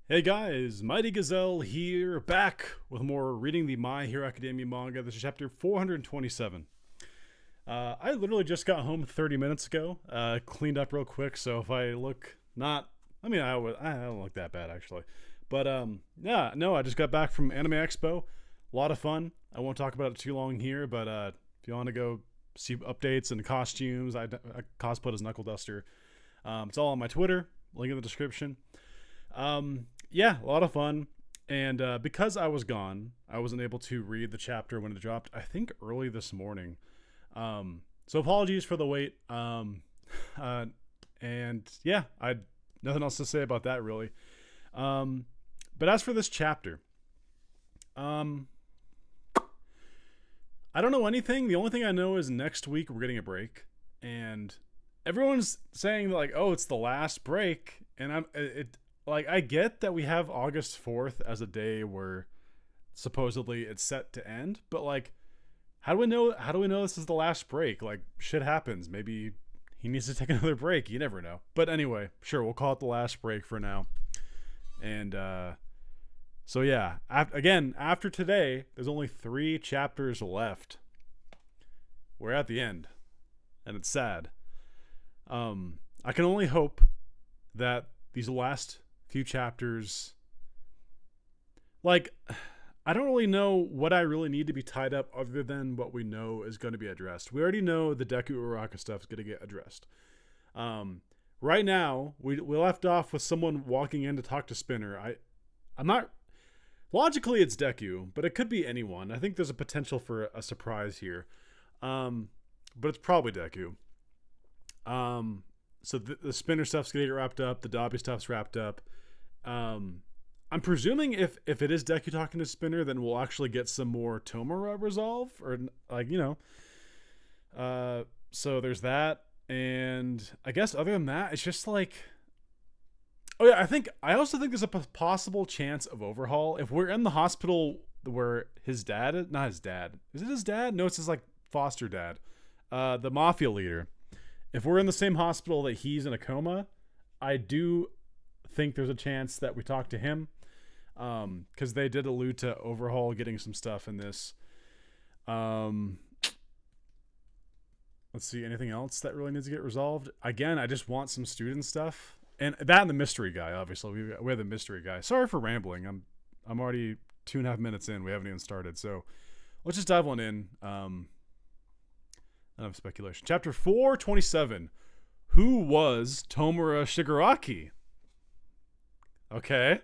Hey guys, Mighty Gazelle here, back with more reading the My Hero Academia manga. This is chapter 427. I literally just got home 30 minutes ago, cleaned up real quick, so if I look not, I don't look that bad actually. But yeah, no, I just got back from Anime Expo. A lot of fun. I won't talk about it too long here, but if you want to go see updates and costumes, I cosplayed as Knuckle Duster. It's all on my Twitter, link in the description. Yeah, a lot of fun. And because I was gone, I wasn't able to read the chapter when it dropped, I think early this morning. So apologies for the wait. And yeah, I nothing else to say about that really. But as for this chapter, I don't know anything. The only thing I know is next week we're getting a break, and everyone's saying like, "Oh, it's the last break," and I get that we have August 4th as a day where supposedly it's set to end, but like, how do we know this is the last break? Like, shit happens. Maybe he needs to take another break. You never know. But anyway, sure, we'll call it the last break for now. And so yeah, again, after today, there's only 3 chapters left. We're at the end, and it's sad. I can only hope that these last few chapters, like, I don't really know what I really need to be tied up other than what we know is going to be addressed. We already know the Deku Uraraka stuff is going to get addressed. Right now, we left off with someone walking in to talk to Spinner. I'm not, logically it's Deku, but it could be anyone. I think there's a potential for a surprise here. But it's probably Deku. So the Spinner stuff's gonna get wrapped up. The Dabi stuff's wrapped up. I'm presuming if it is Deku talking to Spinner, then we'll actually get some more Tomura resolve, or like, so there's that, and I guess other than that, it's just like, oh yeah, I also think there's a possible chance of overhaul if we're in the hospital where his dad, not his dad, is it his dad? No, it's his like foster dad, the mafia leader. If we're in the same hospital that he's in a coma, I do think there's a chance that we talk to him, because they did allude to overhaul getting some stuff in this. Let's see, anything else that really needs to get resolved? Again, I just want some student stuff, and that and the mystery guy. Obviously, we have the mystery guy. Sorry for rambling. I'm already 2.5 minutes in. We haven't even started, so let's just dive on in. Enough speculation. Chapter 427. Who was Tomura Shigaraki? Okay.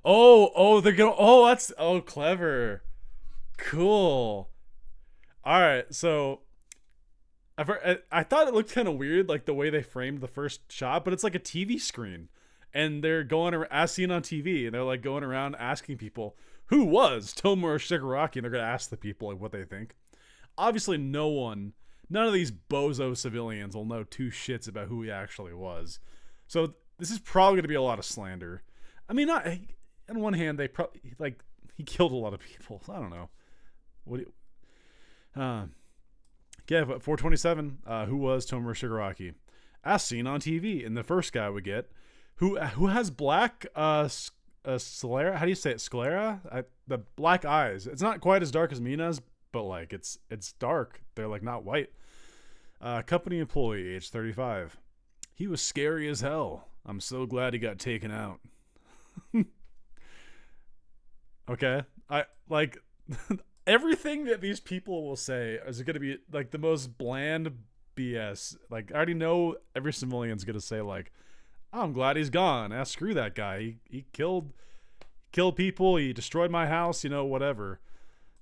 They're gonna. That's clever. Cool. All right, so I thought it looked kind of weird, like the way they framed the first shot, but it's like a TV screen, and they're going around, as seen on TV, and they're like going around asking people who was Tomura Shigaraki, and they're gonna ask the people like what they think. Obviously, none of these bozo civilians will know 2 shits about who he actually was. So this is probably going to be a lot of slander. I mean, not on one hand, they probably like he killed a lot of people. I don't know. What do you, yeah, but 427. Who was Tomura Shigaraki? As seen on TV, and the first guy we get, who has black sclera. How do you say it? Sclera. The black eyes. It's not quite as dark as Mina's, but like it's dark. They're like not white. Company employee, age 35. He was scary as hell. I'm so glad he got taken out. Okay, I like everything that these people will say is going to be like the most bland BS. Like, I already know every civilian's going to say like, oh, I'm glad he's gone. Screw that guy. He killed people. He destroyed my house. Whatever.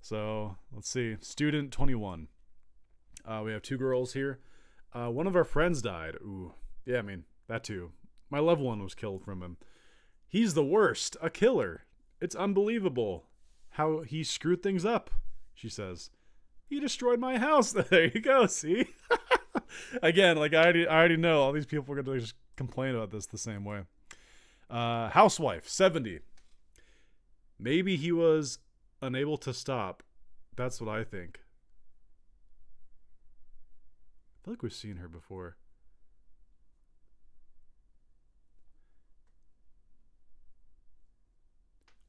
So let's see. Student 21. We have 2 girls here. One of our friends died. Ooh, yeah. I mean that too. My loved one was killed from him. He's the worst. A killer. It's unbelievable how he screwed things up. She says, he destroyed my house. There you go. See. Again, like I already know all these people are gonna just complain about this the same way. Housewife 70. Maybe he was unable to stop. That's what I think. I feel like we've seen her before.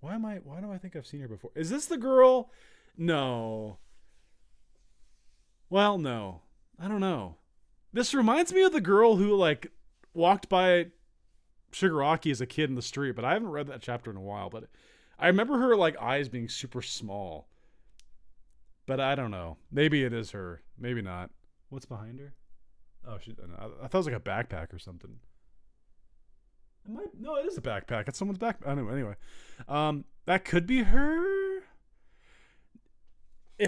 Why do I think I've seen her before? Is this the girl? No. Well, no. I don't know. This reminds me of the girl who like walked by Shigaraki as a kid in the street, but I haven't read that chapter in a while. But I remember her like eyes being super small. But I don't know. Maybe it is her. Maybe not. What's behind her? Oh, I thought it was like a backpack or something. No, it is a backpack. It's someone's backpack. Anyway, that could be her. I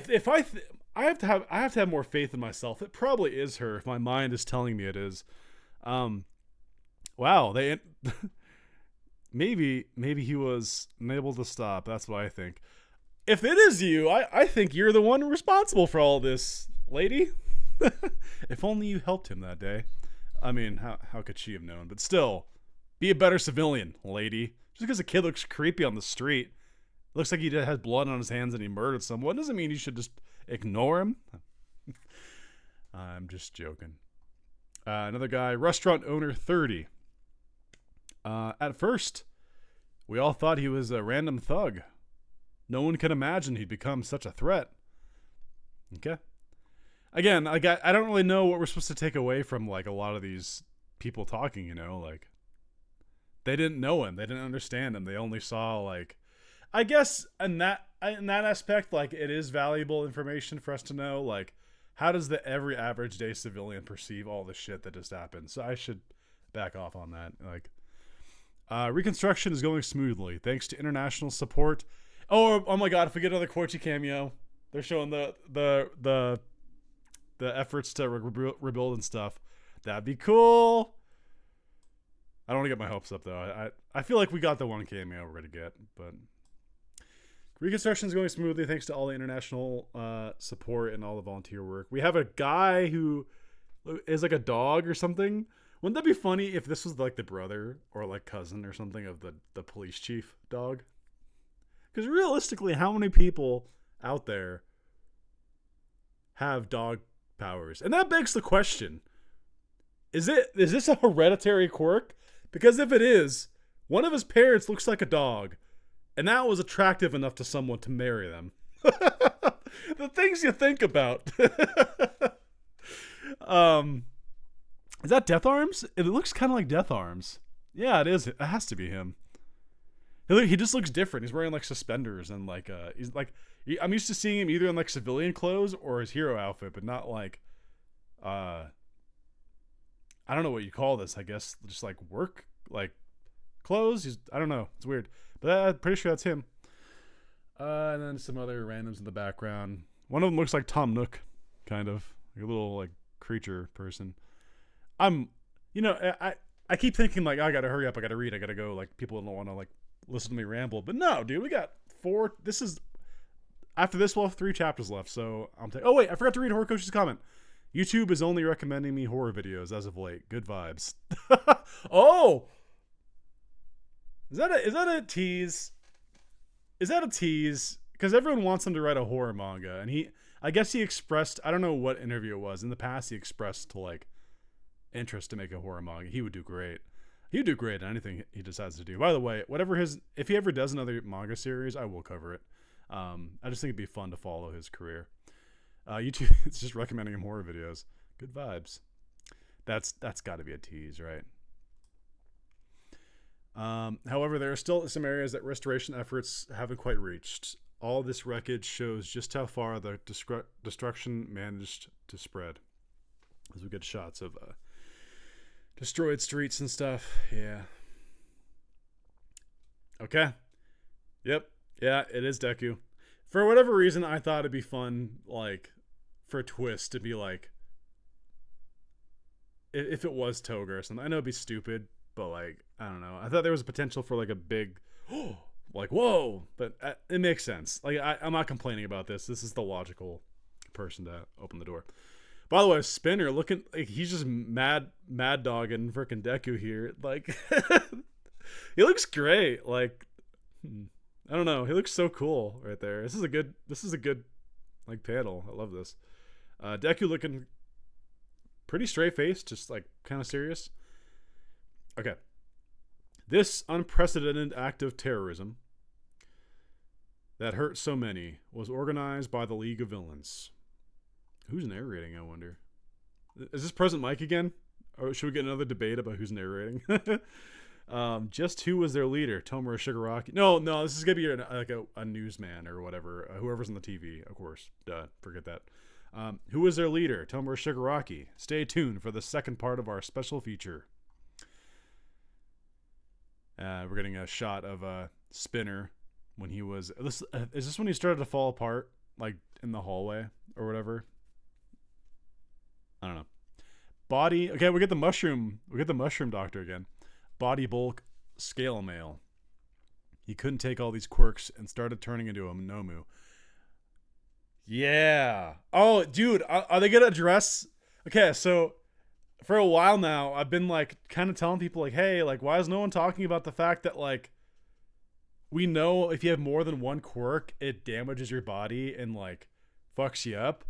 have to have more faith in myself. It probably is her if my mind is telling me it is. Wow, maybe he was unable to stop. That's what I think. If it is you, I think you're the one responsible for all this, lady. If only you helped him that day. I mean, how could she have known? But still, be a better civilian, lady. Just because a kid looks creepy on the street, looks like he has blood on his hands and he murdered someone, doesn't mean you should just ignore him. I'm just joking. Another guy, restaurant owner 30. At first, we all thought he was a random thug. No one could imagine he'd become such a threat. Okay. Again, I don't really know what we're supposed to take away from like a lot of these people talking, you know, like they didn't know him, they didn't understand him, they only saw like, I guess in that aspect, like it is valuable information for us to know, like how does the every average day civilian perceive all the shit that just happened. So I should back off on that. Like reconstruction is going smoothly thanks to international support. Oh my god, if we get another Koichi cameo, they're showing the efforts to rebuild and stuff. That'd be cool. I don't want to get my hopes up though. I feel like we got the one cameo we're gonna get, but reconstruction is going smoothly thanks to all the international support and all the volunteer work. We have a guy who is like a dog or something. Wouldn't that be funny if this was like the brother or like cousin or something of the police chief dog? Because realistically, how many people out there have dog powers? And that begs the question, is this a hereditary quirk? Because if it is, one of his parents looks like a dog, and that was attractive enough to someone to marry them. The things you think about. Is that Death Arms? It looks kind of like Death Arms. Yeah, it is. It has to be him. He just looks different. He's wearing like suspenders and like he's like, I'm used to seeing him either in like civilian clothes or his hero outfit, but not like I don't know what you call this. I guess just like work like clothes. I don't know. It's weird, but I'm pretty sure that's him. And then some other randoms in the background. One of them looks like Tom Nook, kind of like a little like creature person. I keep thinking like, I gotta hurry up. I gotta read. I gotta go. Like people don't want to like listen to me ramble, but no, dude, we got 4. After this, we'll have 3 chapters left. So oh wait, I forgot to read Horikochi's comment. YouTube is only recommending me horror videos as of late. Good vibes. Oh, is that a tease? Is that a tease? Because everyone wants him to write a horror manga, and I guess he expressed, I don't know what interview it was. In the past, he expressed to like interest to make a horror manga. He would do great. He'd do great at anything he decides to do. By the way, if he ever does another manga series, I will cover it. I just think it'd be fun to follow his career. YouTube, it's just recommending him horror videos. Good vibes. That's got to be a tease, right? However, there are still some areas that restoration efforts haven't quite reached. All this wreckage shows just how far the destruction managed to spread. As we get shots of destroyed streets and stuff. Yeah. Okay. Yep. Yeah, it is Deku. For whatever reason, I thought it'd be fun, like, for a twist to be like, if it was Toga or something. I know it'd be stupid, but like, I don't know. I thought there was a potential for like a big, like, whoa, but it makes sense. Like, I'm not complaining about this. This is the logical person to open the door. By the way, Spinner looking like he's just mad dogging freaking Deku here. Like, he looks great. Like, I don't know. He looks so cool right there. This is a good like panel. I love this. Deku looking pretty straight faced, just like kind of serious. Okay. This unprecedented act of terrorism that hurt so many was organized by the League of Villains. Who's narrating, I wonder? Is this Present Mike again? Or should we get another debate about who's narrating? Just who was their leader? Tomura Shigaraki? No, this is going to be a newsman or whatever. Whoever's on the TV, of course. Duh, forget that. Who was their leader? Tomura Shigaraki. Stay tuned for the second part of our special feature. We're getting a shot of Spinner when he was... Is this when he started to fall apart? Like, in the hallway or whatever? I don't know. Body... Okay, we get the mushroom doctor again. Body bulk, scale male. He couldn't take all these quirks and started turning into a Nomu. Yeah. Oh, dude, are they going to address... Okay, so... For a while now, I've been, like, kind of telling people, like, hey, like, why is no one talking about the fact that, like, we know if you have more than one quirk, it damages your body and, like, fucks you up.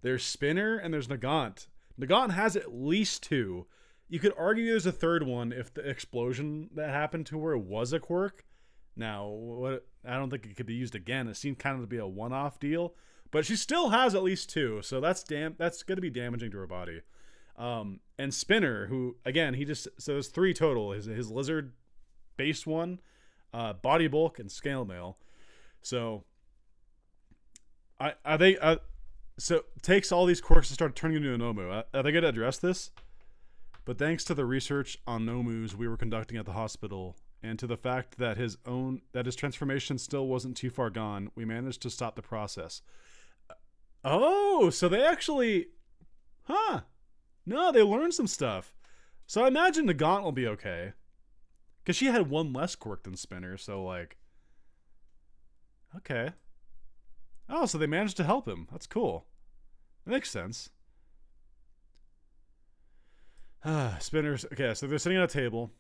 There's Spinner and there's Nagant. Nagant has at least two. You could argue there's a third one if the explosion that happened to her was a quirk. Now, I don't think it could be used again. It seemed kind of to be a one-off deal. But she still has at least two, so that's going to be damaging to her body. And Spinner, who again so there's three total. His lizard base one, body bulk, and scale mail. So so takes all these quirks to start turning into a Nomu. Are they gonna address this? But thanks to the research on Nomus we were conducting at the hospital, and to the fact that his transformation still wasn't too far gone, we managed to stop the process. Oh, so they actually, No, they learned some stuff. So I imagine the Gaunt will be okay. Because she had one less quirk than Spinner, so like... Okay. Oh, so they managed to help him. That's cool. That makes sense. Spinner's... Okay, so they're sitting at a table.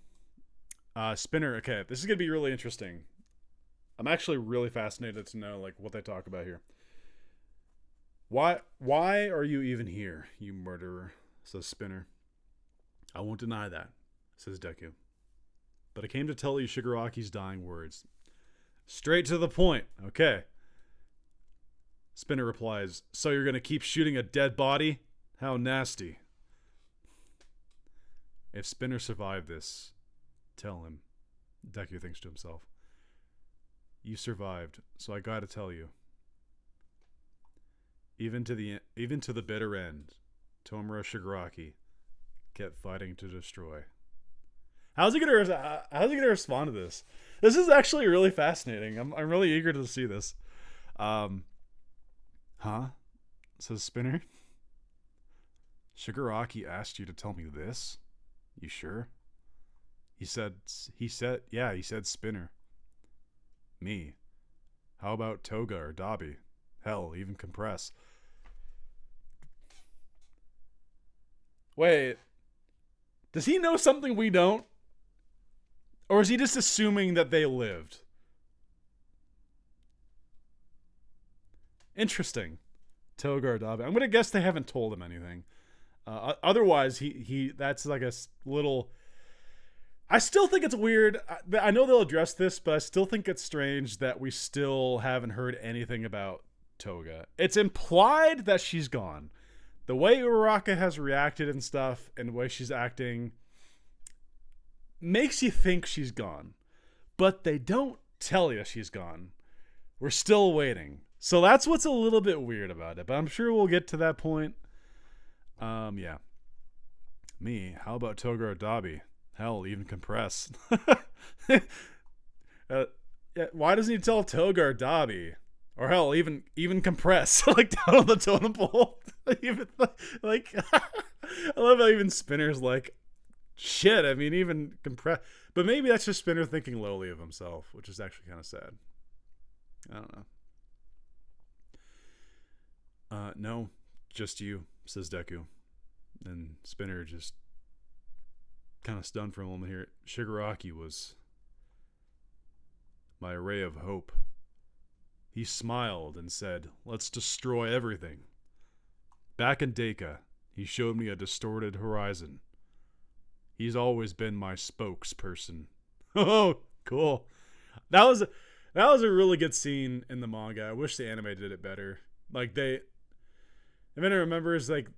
Spinner... Okay, this is going to be really interesting. I'm actually really fascinated to know like what they talk about here. Why are you even here, you murderer? Says Spinner. I won't deny that, says Deku. But I came to tell you Shigaraki's dying words. Straight to the point, okay. Spinner replies, so you're gonna keep shooting a dead body? How nasty. If Spinner survived this, tell him. Deku thinks to himself. You survived, so I gotta tell you. Even to the bitter end, Tomura Shigaraki kept fighting to destroy. How's he gonna respond to this? This is actually really fascinating. I'm really eager to see this. Says Spinner. Shigaraki asked you to tell me this? You sure? He said Spinner. Me. How about Toga or Dabi? Hell, even Compress. Wait. Does he know something we don't? Or is he just assuming that they lived? Interesting. Toga or Dabi. I'm going to guess they haven't told him anything. Otherwise, he that's like a little... I still think it's weird. I know they'll address this, but I still think it's strange that we still haven't heard anything about Toga. It's implied that she's gone. The way Uraraka has reacted and stuff, and the way she's acting, makes you think she's gone. But they don't tell you she's gone. We're still waiting. So that's what's a little bit weird about it. But I'm sure we'll get to that point. Yeah. Me, how about Toga or Dabi? Hell, even Compress. Why doesn't he tell Toga or Dabi? Or hell, even Compress. Like down on the totem pole. Even like I love how even Spinner's like, shit, I mean even Compress. But maybe that's just Spinner thinking lowly of himself, which is actually kind of sad. I don't know. No, just you, says Deku. And Spinner just kind of stunned for a moment here. Shigaraki was my ray of hope. He smiled and said, let's destroy everything. Back in Deka, he showed me a distorted horizon. He's always been my spokesperson. Oh, cool. That That was a really good scene in the manga. I wish the anime did it better. Like if anyone remembers, like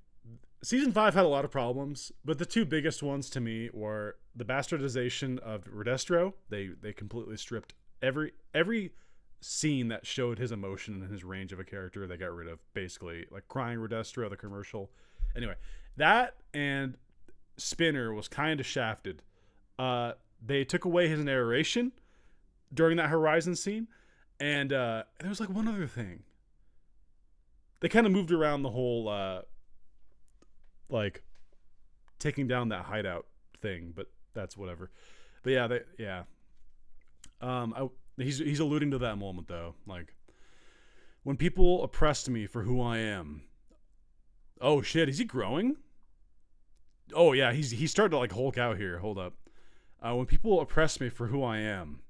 season 5 had a lot of problems, but the two biggest ones to me were the bastardization of Redestro. They completely stripped every scene that showed his emotion and his range of a character. They got rid of, basically, like crying Redestro, the commercial. Anyway, that and Spinner was kind of shafted. They took away his narration during that Horizon scene, and there was like one other thing. They kind of moved around the whole like taking down that hideout thing, but that's whatever. But yeah, he's alluding to that moment though, like when people oppressed me for who I am. Oh shit, is he growing? Oh yeah, he started to like Hulk out here. Hold up. When people oppressed me for who I am,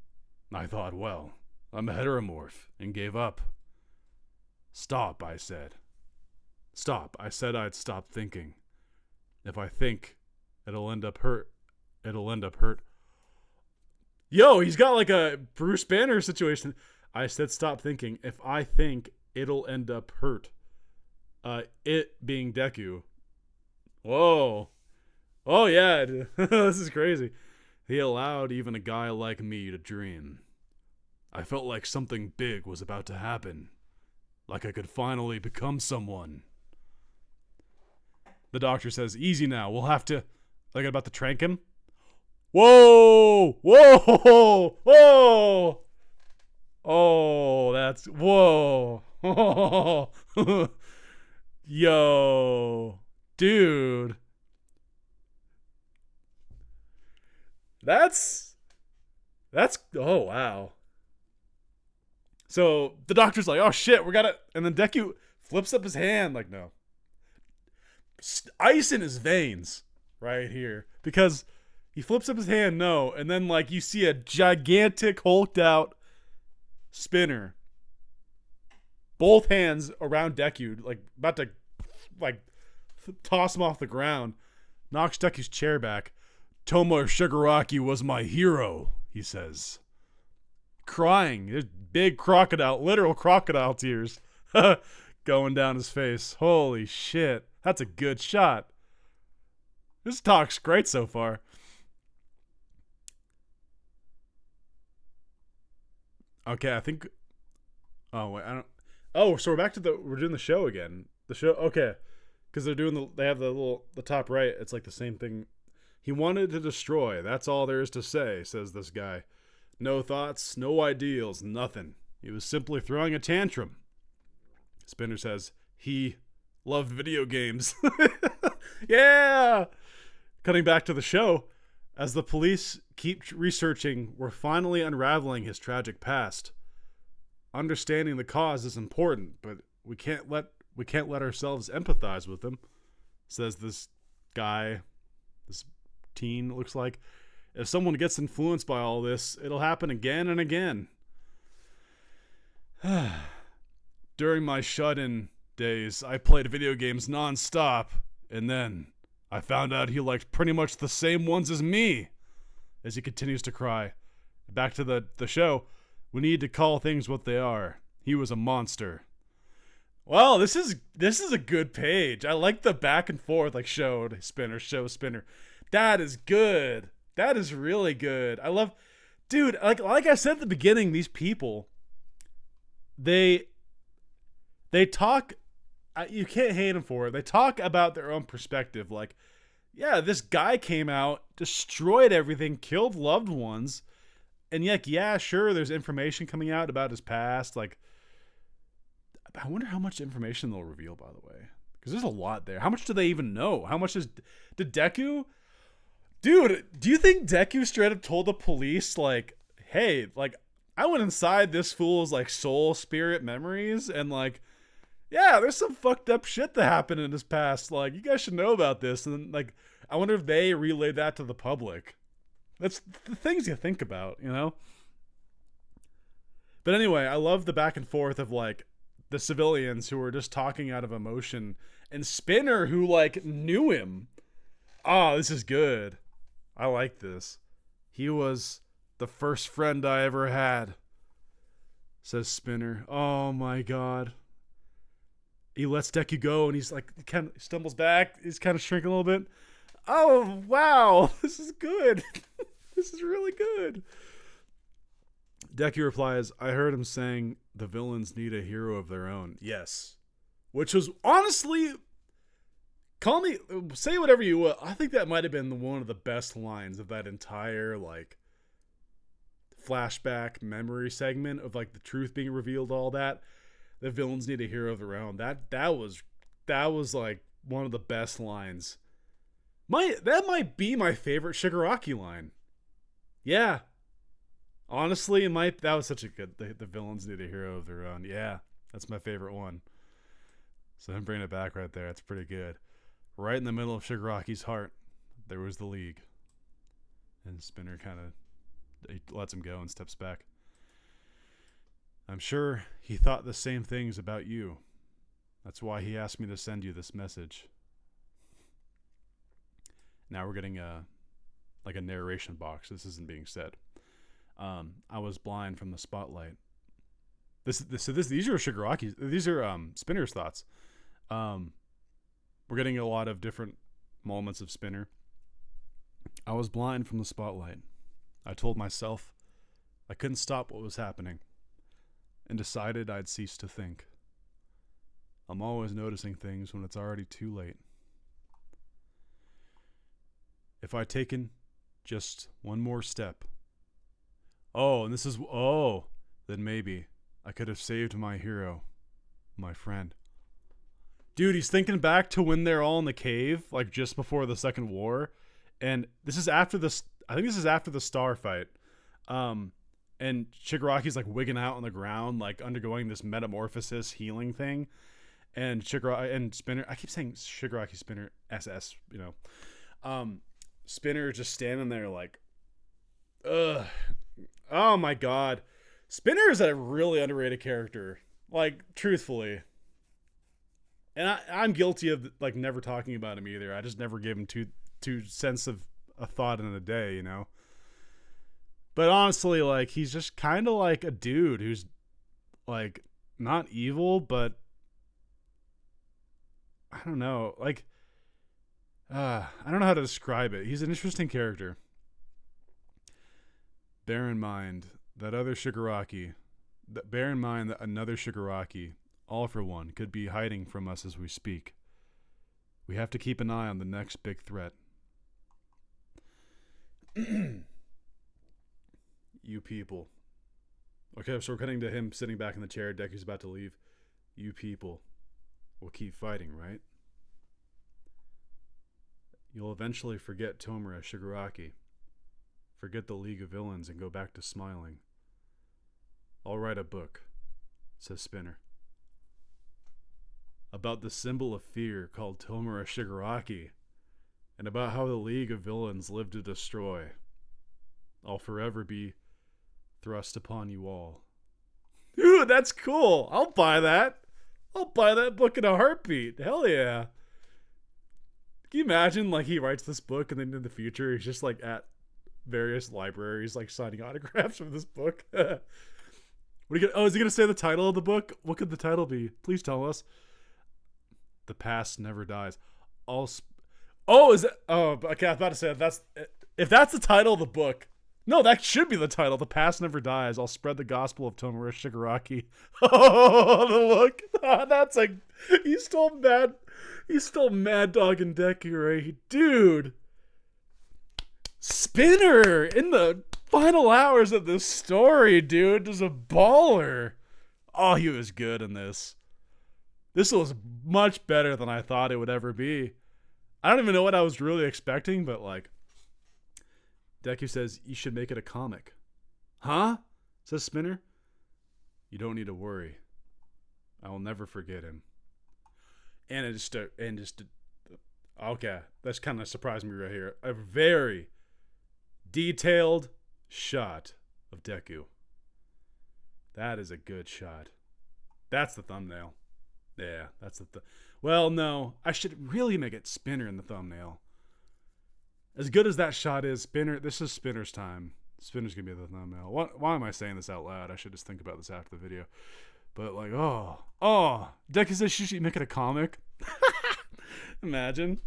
I thought, well, I'm a heteromorph, and gave up. Stop, I said. Stop. I said I'd stop thinking. If I think, it'll end up hurt. Yo, he's got like a Bruce Banner situation. I said stop thinking. If I think, it'll end up hurt. It being Deku. Whoa. Oh yeah, this is crazy. He allowed even a guy like me to dream. I felt like something big was about to happen. Like I could finally become someone. The doctor says, easy now, we'll have to... Like, about to trank him? Whoa! Whoa! Whoa! Oh, that's... Whoa! Yo! Dude! That's... Oh, wow. So, the doctor's like, oh shit, we gotta... And then Deku flips up his hand, like, no. Ice in his veins right here, because he flips up his hand, no, and then like you see a gigantic hulked out Spinner, both hands around Deku, like about to like toss him off the ground, knocks Deku's chair back. Tomo Shigaraki was my hero, he says, crying. There's big crocodile, literal crocodile tears going down his face. Holy shit. That's a good shot. This talk's great so far. Okay, I think... Oh, wait, I don't... Oh, so we're back to we're doing the show again. The show, okay. Because they have the top right, it's like the same thing. He wanted to destroy, that's all there is to say, says this guy. No thoughts, no ideals, nothing. He was simply throwing a tantrum. Spinner says, he... loved video games. Yeah! Cutting back to the show, as the police keep researching, we're finally unraveling his tragic past. Understanding the cause is important, but we can't let ourselves empathize with him, says this guy, this teen, looks like. If someone gets influenced by all this, it'll happen again and again. During my shut-in days, I played video games non-stop, and then I found out he liked pretty much the same ones as me. As he continues to cry. Back to the show. We need to call things what they are. He was a monster. Well, this is a good page. I like the back and forth, like show spinner. That is good. That is really good. I love, dude, like I said at the beginning, these people, they talk, you can't hate them for it. They talk about their own perspective. Like, yeah, this guy came out, destroyed everything, killed loved ones. And yet, yeah, sure, there's information coming out about his past. Like, I wonder how much information they'll reveal, by the way. Because there's a lot there. How much do they even know? How much did Deku... Dude, do you think Deku straight up told the police, like, hey, like, I went inside this fool's, like, soul, spirit memories, and, like, yeah, there's some fucked up shit that happened in his past. Like, you guys should know about this. And, like, I wonder if they relayed that to the public. That's the things you think about, you know? But anyway, I love the back and forth of, like, the civilians who were just talking out of emotion. And Spinner, who, like, knew him. Oh, this is good. I like this. He was the first friend I ever had. says Spinner. Oh my god. He lets Deku go and he's like, kind of stumbles back. He's kind of shrinking a little bit. Oh, wow. This is good. This is really good. Deku replies, I heard him saying the villains need a hero of their own. Yes. Which was honestly, say whatever you will. I think that might have been one of the best lines of that entire, like, flashback memory segment of, like, the truth being revealed, all that. The villains need a hero of their own. That was like one of the best lines. That might be my favorite Shigaraki line. Yeah. Honestly, that was such a good. The villains need a hero of their own. Yeah, that's my favorite one. So I'm bringing it back right there. That's pretty good. Right in the middle of Shigaraki's heart, there was the League, and Spinner kind of lets him go and steps back. I'm sure he thought the same things about you. That's why he asked me to send you this message. Now we're getting a narration box. This isn't being said. I was blind from the spotlight. These are Shigaraki's. These are Spinner's thoughts. We're getting a lot of different moments of Spinner. I was blind from the spotlight. I told myself I couldn't stop what was happening, and decided I'd cease to think. I'm always noticing things when it's already too late. If I'd taken just one more step, then maybe I could have saved my hero, my friend. Dude, he's thinking back to when they're all in the cave, like just before the Second War, and this is after the Star fight. And Shigaraki's like wigging out on the ground, like undergoing this metamorphosis healing thing. And Spinner, I keep saying Shigaraki, Spinner, SS, you know. Spinner just standing there like, ugh. Oh my god. Spinner is a really underrated character. Like, truthfully. And I'm guilty of like never talking about him either. I just never gave him two cents of a thought in a day, you know. But honestly, like, he's just kind of like a dude who's, like, not evil, but I don't know. Like, I don't know how to describe it. He's an interesting character. Bear in mind that another Shigaraki, all for one, could be hiding from us as we speak. We have to keep an eye on the next big threat. You people. Okay, so we're cutting to him sitting back in the chair. Deku's about to leave. You people will keep fighting, right? You'll eventually forget Tomura Shigaraki. Forget the League of Villains and go back to smiling. I'll write a book, says Spinner, about the symbol of fear called Tomura Shigaraki, and about how the League of Villains live to destroy. I'll forever be thrust upon you all. Dude, that's cool. I'll buy that. I'll buy that book in a heartbeat. Hell yeah. Can you imagine, like, he writes this book and then in the future he's just like at various libraries like signing autographs from this book? Is he gonna say the title of the book? What could the title be? Please tell us. The Past Never Dies. Okay, I was about to say if that's the title of the book. No, that should be the title. The Past Never Dies. I'll spread the gospel of Tomura Shigaraki. Oh, the look. That's like, he's still mad dog and Deku, right? Dude. Spinner in the final hours of this story, dude, is a baller. Oh, he was good in this. This was much better than I thought it would ever be. I don't even know what I was really expecting, but like, Deku says, you should make it a comic. Huh? Says Spinner. You don't need to worry. I will never forget him. Okay, that's kind of surprised me right here. A very detailed shot of Deku. That is a good shot. That's the thumbnail. Yeah, that's well, no, I should really make it Spinner in the thumbnail. As good as that shot is, Spinner, this is Spinner's time. Spinner's gonna be the thumbnail. Why am I saying this out loud? I should just think about this after the video. But like, Deku says she should make it a comic. Imagine.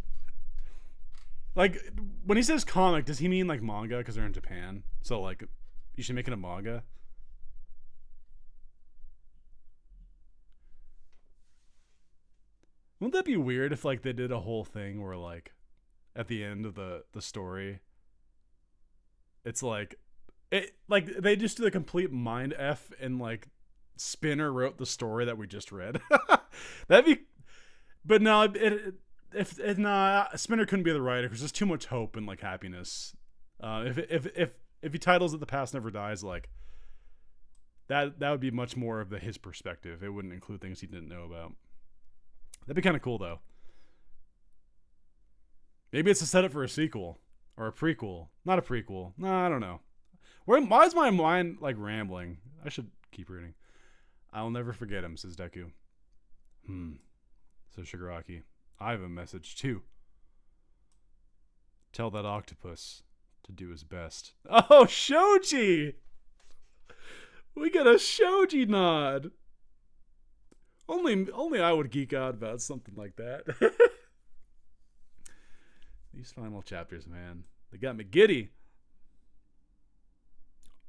Like, when he says comic, does he mean like manga? Because they're in Japan. So like, you should make it a manga. Wouldn't that be weird if like they did a whole thing where like, at the end of the story, it's like, they just do the complete mind F and like Spinner wrote the story that we just read. That'd be, but no, Spinner couldn't be the writer because there's too much hope and like happiness. If he titles it "The Past Never Dies," like that would be much more of his perspective. It wouldn't include things he didn't know about. That'd be kind of cool though. Maybe it's a setup for a sequel or a prequel. Not a prequel. No, I don't know. Why is my mind like rambling? I should keep reading. I'll never forget him, says Deku. Says Shigaraki. I have a message too. Tell that octopus to do his best. Oh, shoji! We got a shoji nod. Only I would geek out about something like that. These final chapters, man. They got me giddy.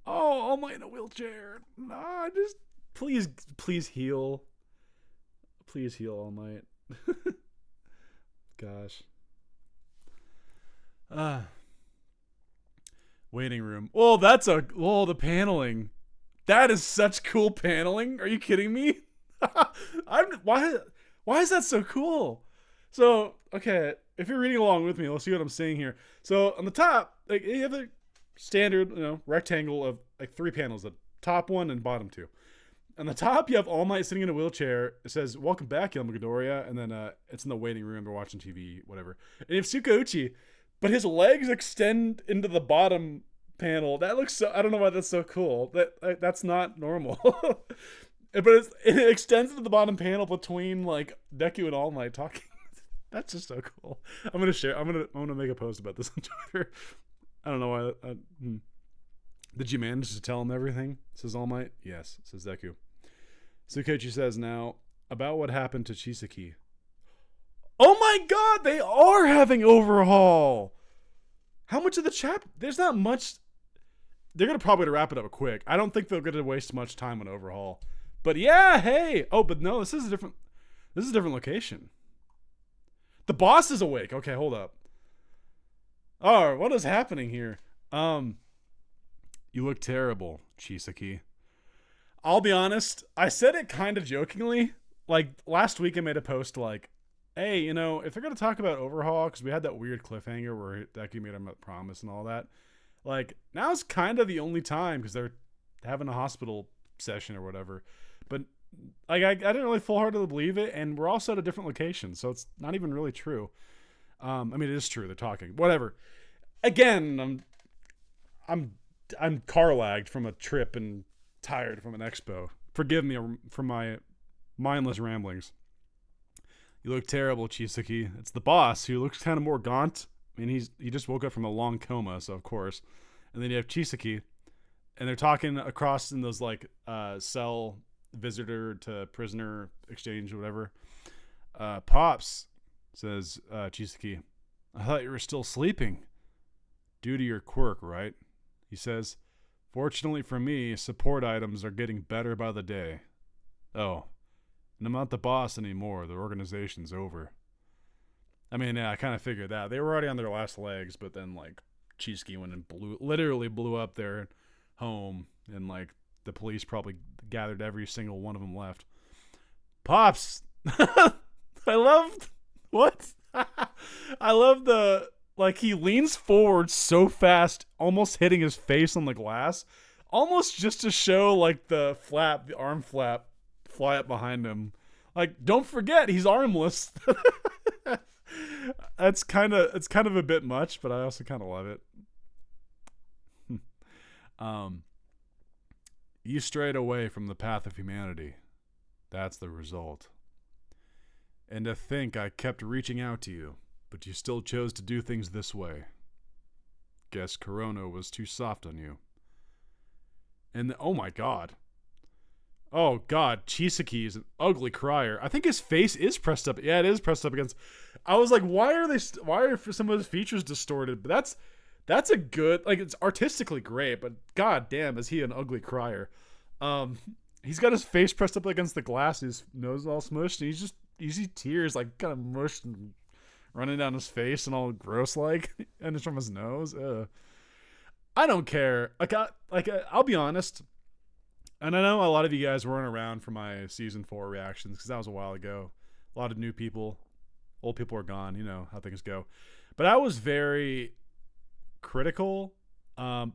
Oh, All Might in a wheelchair. Nah, just please heal. Please heal, All Might. Gosh. Waiting room. Oh, the paneling. That is such cool paneling. Are you kidding me? Why is that so cool? So, okay, if you're reading along with me, let's see what I'm saying here. So, on the top, like, you have a standard, rectangle of like 3 panels, the top one and bottom 2. On the top, you have All Might sitting in a wheelchair. It says, "Welcome back, young midoriya," and then it's in the waiting room. They're watching TV, whatever. And you have Tsukauchi, but his legs extend into the bottom panel. That looks so, I don't know why that's so cool. That's not normal. But it extends into the bottom panel between like Deku and All Might talking. That's just so cool. I'm gonna make a post about this on Twitter. I don't know why. Did you manage to tell him everything? Says All Might. Yes, says Deku. Tsukauchi says now about what happened to Chisaki. Oh my god, they are having overhaul. How much of the chapter? There's not much. They're gonna probably wrap it up quick. I don't think they're gonna waste much time on overhaul. But yeah, hey. Oh, but no, this is a different location. The boss is awake. Okay, hold up. Oh, what is happening here? You look terrible, Chisaki. I'll be honest, I said it kind of jokingly. Like, last week I made a post like, hey, if they're going to talk about overhaul, because we had that weird cliffhanger where Deku made him a promise and all that, like, now's kind of the only time, because they're having a hospital session or whatever. But, like, I didn't really full-heartedly believe it, and we're also at a different location, so it's not even really true. I mean, it is true, they're talking. Whatever. Again, I'm car lagged from a trip and tired from an expo. Forgive me for my mindless ramblings. You look terrible, Chisaki. It's the boss who looks kind of more gaunt. I mean, he just woke up from a long coma, so of course. And then you have Chisaki, and they're talking across in those like cell visitor to prisoner exchange or whatever. Pops, says Chisaki, I thought you were still sleeping. Due to your quirk, right? He says, fortunately for me, support items are getting better by the day. Oh, and I'm not the boss anymore. The organization's over. I mean, yeah, I kind of figured that. They were already on their last legs, but then, like, Chisaki went and literally blew up their home, and, like, the police probably gathered every single one of them left. Pops! I love like, he leans forward so fast, almost hitting his face on the glass, almost just to show, like, the arm flap, fly up behind him. Like, don't forget, he's armless. It's kind of a bit much, but I also kind of love it. You strayed away from the path of humanity. That's the result. And to think I kept reaching out to you, but you still chose to do things this way. Guess Corona was too soft on you. And oh my god. Oh god, Chisaki is an ugly crier. I think his face is pressed up. Yeah, it is pressed up against. I was like, why are some of his features distorted? But that's a good, like, it's artistically great, but god damn, is he an ugly crier. He's got his face pressed up against the glass, his nose all smushed, and you see tears like kind of mushed and running down his face and all gross like, and it's from his nose. I don't care. I'll be honest. And I know a lot of you guys weren't around for my season 4 reactions because that was a while ago. A lot of new people, old people are gone. You know how things go. But I was very critical. How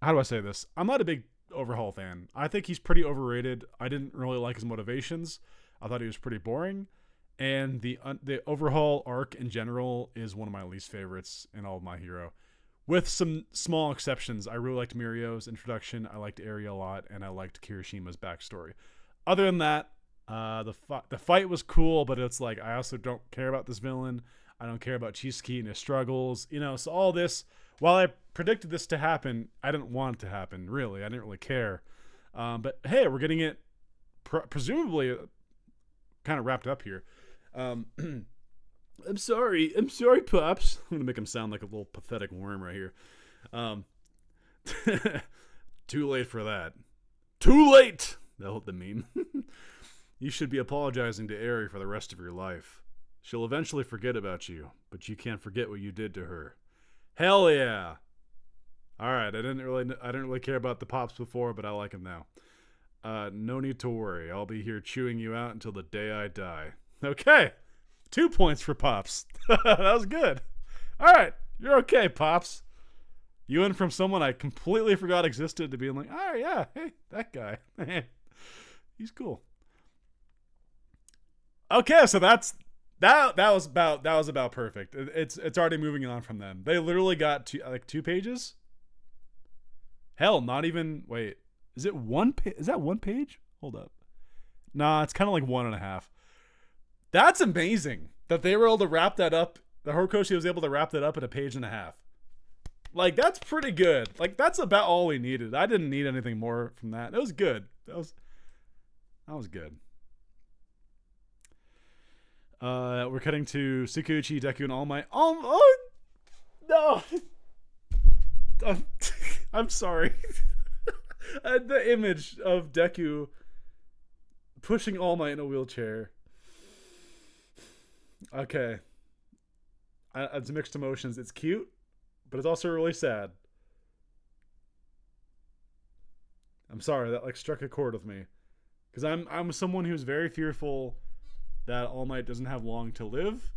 do I say this? I'm not a big Overhaul fan. I think he's pretty overrated. I didn't really like his motivations. I thought he was pretty boring. And the Overhaul arc in general is one of my least favorites in all of My Hero. With some small exceptions, I really liked Mirio's introduction. I liked Eri a lot, and I liked Kirishima's backstory. Other than that, the fight was cool, but it's like I also don't care about this villain. I don't care about Chisaki and his struggles. You know, so all this, while I predicted this to happen, I didn't want it to happen, really. I didn't really care. But hey, we're getting it presumably kind of wrapped up here. I'm sorry, Pops. I'm gonna make him sound like a little pathetic worm right here. Too late for that. Too late! The meme. You should be apologizing to Eri for the rest of your life. She'll eventually forget about you, but you can't forget what you did to her. Hell yeah! Alright, I didn't really care about the Pops before, but I like him now. No need to worry. I'll be here chewing you out until the day I die. Okay! 2 points for Pops. That was good. All right. You're okay, Pops. You went from someone I completely forgot existed to being like, oh, yeah, hey, that guy. He's cool. Okay, so that was about perfect. It's already moving on from them. They literally got 2 pages? Hell, not even, wait. Is it one page? Is that 1 page? Hold up. Nah, it's kind of like 1.5. That's amazing that they were able to wrap that up. The Horikoshi was able to wrap that up in 1.5 pages. Like, that's pretty good. Like, that's about all we needed. I didn't need anything more from that. It was good. That was good. We're cutting to Tsukuyoshi, Deku, and All Might. Oh no! I'm sorry. The image of Deku pushing All Might in a wheelchair. Okay. It's mixed emotions. It's cute, but it's also really sad. I'm sorry, that like struck a chord with me. Because I'm someone who's very fearful that All Might doesn't have long to live.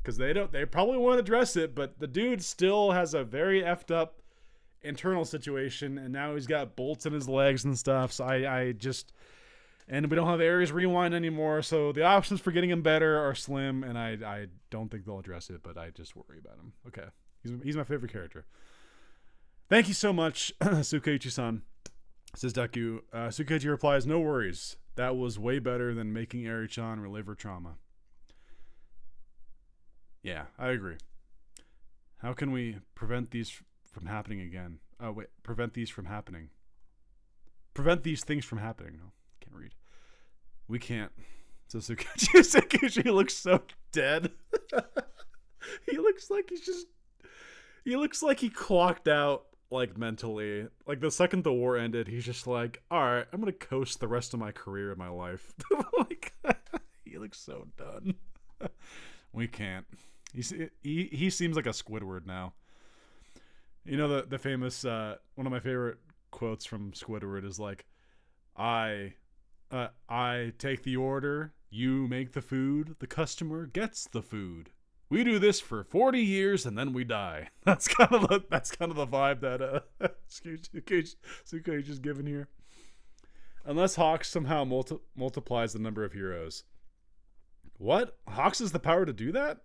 Because they probably won't address it, but the dude still has a very effed up internal situation, and now he's got bolts in his legs and stuff, so I just... And we don't have Ares Rewind anymore, so the options for getting him better are slim, and I don't think they'll address it, but I just worry about him. Okay. He's my favorite character. Thank you so much, Tsukuyoshi-san, says Deku. Tsukuyoshi replies, no worries. That was way better than making Eri-chan relive her trauma. Yeah, I agree. How can we prevent these from happening again? Oh, wait. Prevent these from happening. Prevent these things from happening. No. Read. We can't. So Tsukuyoshi looks so dead. He looks like he clocked out, like, mentally. Like, the second the war ended, he's just like, alright, I'm gonna coast the rest of my career in my life. Like, he looks so done. We can't. He seems like a Squidward now. You know, the famous one of my favorite quotes from Squidward is like, I take the order, you make the food, the customer gets the food. We do this for 40 years and then we die. That's kind of the vibe that Tsukuyoshi is given here. Unless Hawks somehow multiplies the number of heroes. What? Hawks has the power to do that?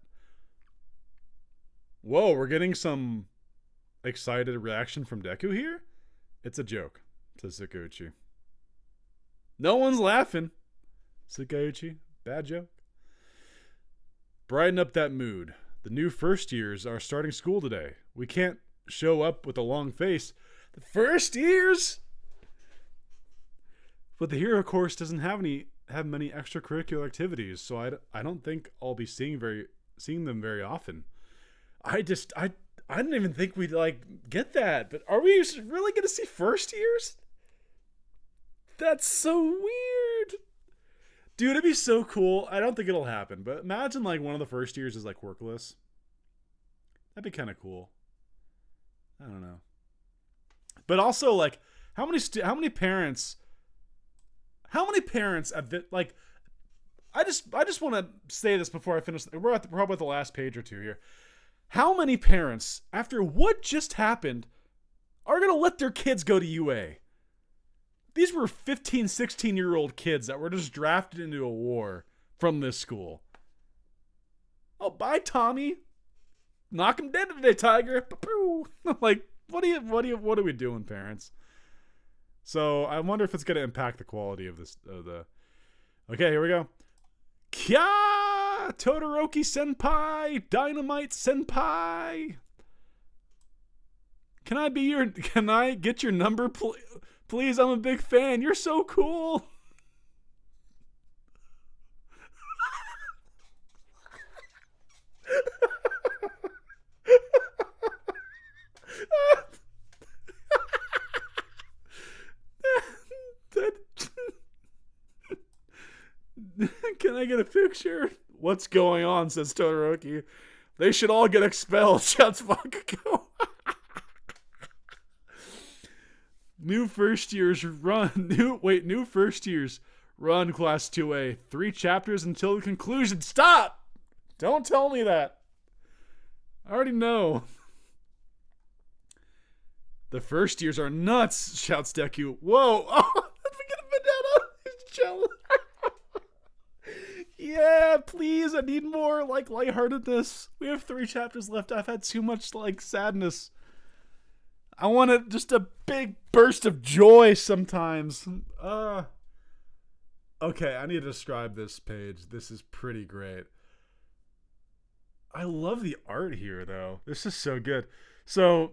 Whoa, we're getting some excited reaction from Deku here? It's a joke, says Tsukuyoshi. No one's laughing. Tsukuyoshi, bad joke. Brighten up that mood. The new first years are starting school today. We can't show up with a long face. The first years? But the hero course doesn't have many extracurricular activities, so I don't think I'll be seeing them very often. I didn't even think we'd like get that. But are we really going to see first years? That's so weird. Dude, it'd be so cool. I don't think it'll happen, but imagine like one of the first years is like quirkless. That'd be kind of cool. I don't know. But also, like, how many parents at the, like, I just want to say this before I finish. We're probably at the last page or two here. How many parents, after what just happened, are going to let their kids go to UA? These were 15, 16-year-old kids that were just drafted into a war from this school. Oh, bye, Tommy. Knock him dead today, Tiger. Like, what are we doing, parents? So I wonder if it's going to impact the quality of this. Okay, here we go. Kya Todoroki Senpai, Dynamite Senpai. Can I get your number, please? I'm a big fan. You're so cool. Can I get a picture? What's going on, says Todoroki. They should all get expelled, shouts Bakugo. New first years run class 2A. 3 chapters until the conclusion. Stop! Don't tell me that. I already know. The first years are nuts, shouts Deku. Whoa! Oh, let me get a banana. He's jealous. Yeah, please. I need more like lightheartedness. We have 3 chapters left. I've had too much like sadness. I want just a big burst of joy sometimes. Okay, I need to describe this page. This is pretty great. I love the art here, though. This is so good. So,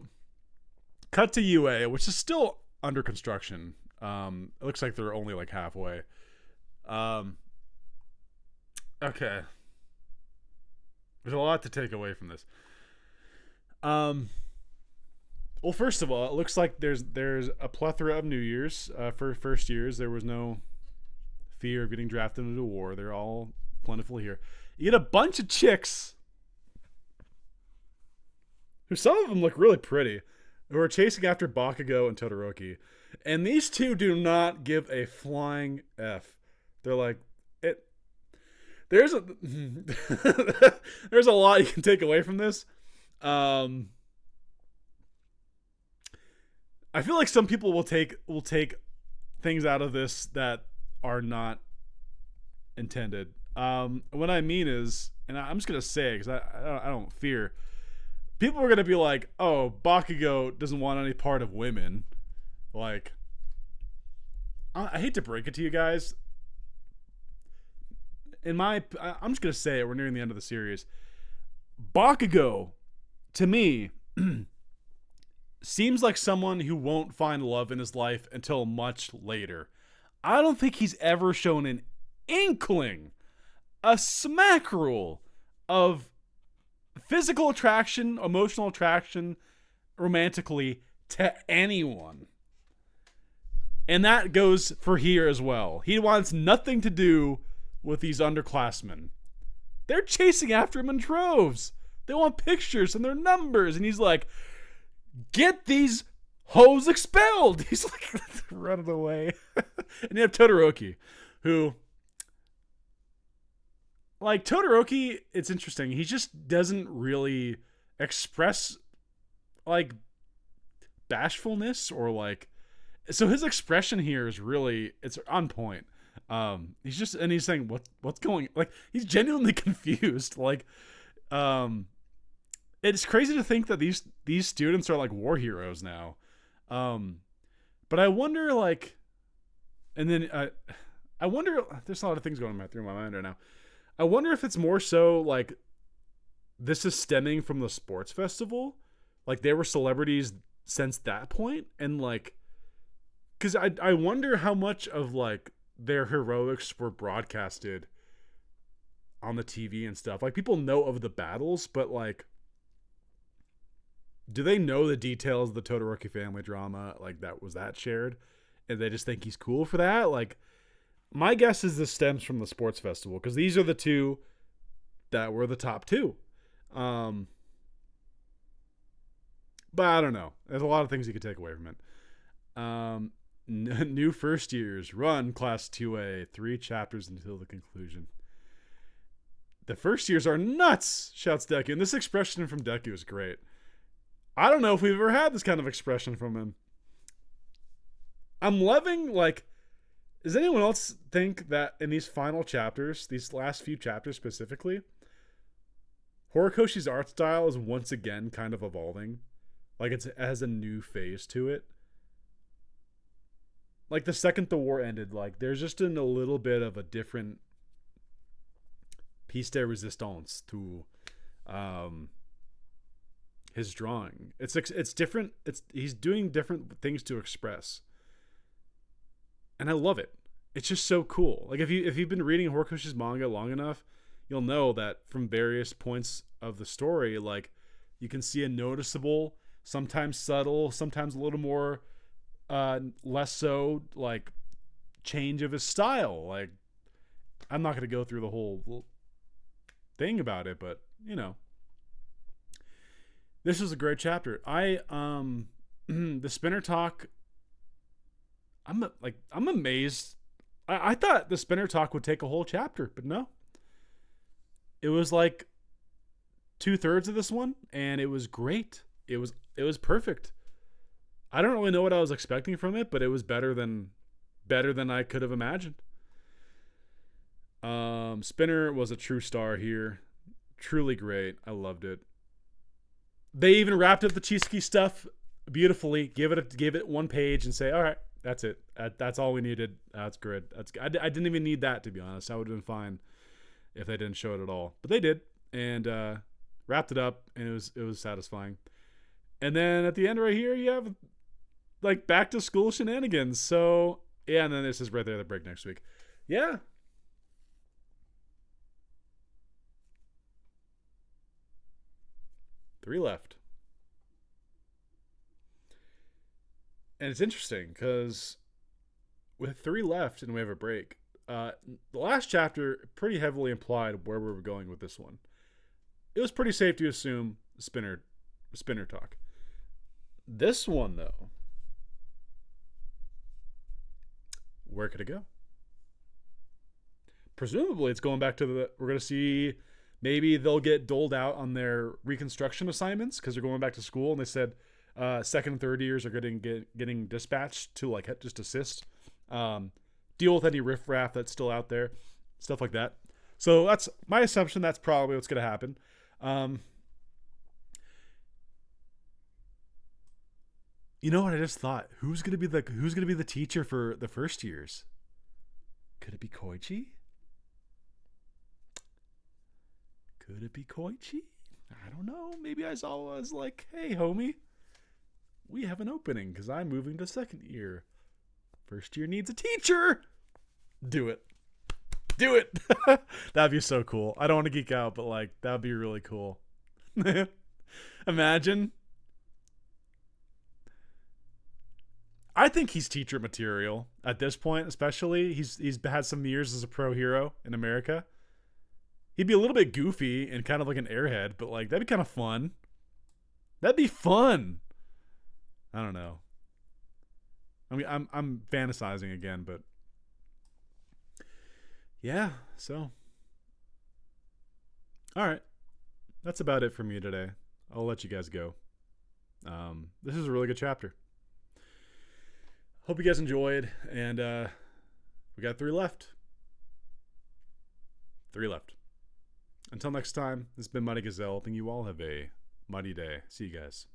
cut to UA, which is still under construction. It looks like they're only like halfway. Okay. There's a lot to take away from this. Well, first of all, it looks like there's a plethora of New Year's. For first years, there was no fear of getting drafted into a war. They're all plentiful here. You get a bunch of chicks, who some of them look really pretty, who are chasing after Bakugo and Todoroki. And these two do not give a flying F. They're like, there's a lot you can take away from this. I feel like some people will take things out of this that are not intended. What I mean is, and I'm just gonna say it because I don't fear. People are gonna be like, "Oh, Bakugo doesn't want any part of women." Like, I hate to break it to you guys. I'm just gonna say it. We're nearing the end of the series. Bakugo, to me, seems like someone who won't find love in his life until much later. I don't think he's ever shown an inkling, a smack rule of physical attraction, emotional attraction, romantically to anyone. And that goes for here as well. He wants nothing to do with these underclassmen. They're chasing after him in droves. They want pictures and their numbers. And he's like, get these hoes expelled. He's like running away. And you have Todoroki, who, like, Todoroki, it's interesting. He just doesn't really express like bashfulness or like, so his expression here is really, it's on point. He's saying what's going, like, he's genuinely confused. Like, it's crazy to think that these students are like war heroes now. But I wonder, like, and then I wonder, there's a lot of things going through my mind right now. I wonder if it's more so like this is stemming from the sports festival. Like, they were celebrities since that point, and like because I wonder how much of like their heroics were broadcasted on the TV and stuff. Like people know of the battles, but like, do they know the details of the Todoroki family drama? Like that shared, and they just think he's cool for that. Like, my guess is this stems from the sports festival because these are the two that were the top two. But I don't know. There's a lot of things you could take away from it. New first years run class 2A, 3 chapters until the conclusion. The first years are nuts, shouts Deku. And this expression from Deku is great. I don't know if we've ever had this kind of expression from him. I'm loving, like, does anyone else think that in these final chapters, these last few chapters specifically, Horikoshi's art style is once again kind of evolving? Like it has a new phase to it. Like the second the war ended, like there's just a little bit of a different piece de resistance to his drawing. It's different. He's doing different things to express, and I love it. It's just so cool. Like if you've been reading Horikoshi's manga long enough, you'll know that from various points of the story, like you can see a noticeable, sometimes subtle, sometimes a little more less so, like change of his style. Like I'm not going to go through the whole thing about it, but you know, this is a great chapter. The spinner talk, I'm amazed. I thought the spinner talk would take a whole chapter, but no. It was like 2/3 of this one, and it was great. It was perfect. I don't really know what I was expecting from it, but it was better than I could have imagined. Spinner was a true star here. Truly great. I loved it. They even wrapped up the Chisaki stuff beautifully. Give it 1 page and say, all right, that's it. That's all we needed. That's good. I didn't even need that, to be honest. I would have been fine if they didn't show it at all, but they did, and wrapped it up, and it was satisfying. And then at the end right here, you have like back to school shenanigans. So yeah, and then this is right there, the break next week. Yeah. Three left. And it's interesting because with 3 left and we have a break, the last chapter pretty heavily implied where we were going with this one. It was pretty safe to assume spinner talk. This one, though, where could it go? Presumably, it's going back to we're going to see, maybe they'll get doled out on their reconstruction assignments because they're going back to school, and they said second and third years are getting dispatched to like just assist, deal with any riffraff that's still out there, stuff like that. So that's my assumption. That's probably what's going to happen. You know what I just thought? Who's gonna be the teacher for the first years? Could it be Koichi? Could it be Koichi? I don't know. Maybe I was like, hey, homie, we have an opening because I'm moving to second year. First year needs a teacher. Do it. That'd be so cool. I don't want to geek out, but like that'd be really cool. Imagine. I think he's teacher material at this point, especially. He's had some years as a pro hero in America. He'd be a little bit goofy and kind of like an airhead, but like that'd be kind of fun. That'd be fun. I don't know. I mean, I'm fantasizing again, but yeah, so all right. That's about it for me today. I'll let you guys go. This is a really good chapter. Hope you guys enjoyed, and we got 3 left. 3 left. Until next time, this has been Mighty Gazelle, hoping you all have a mighty day. See you guys.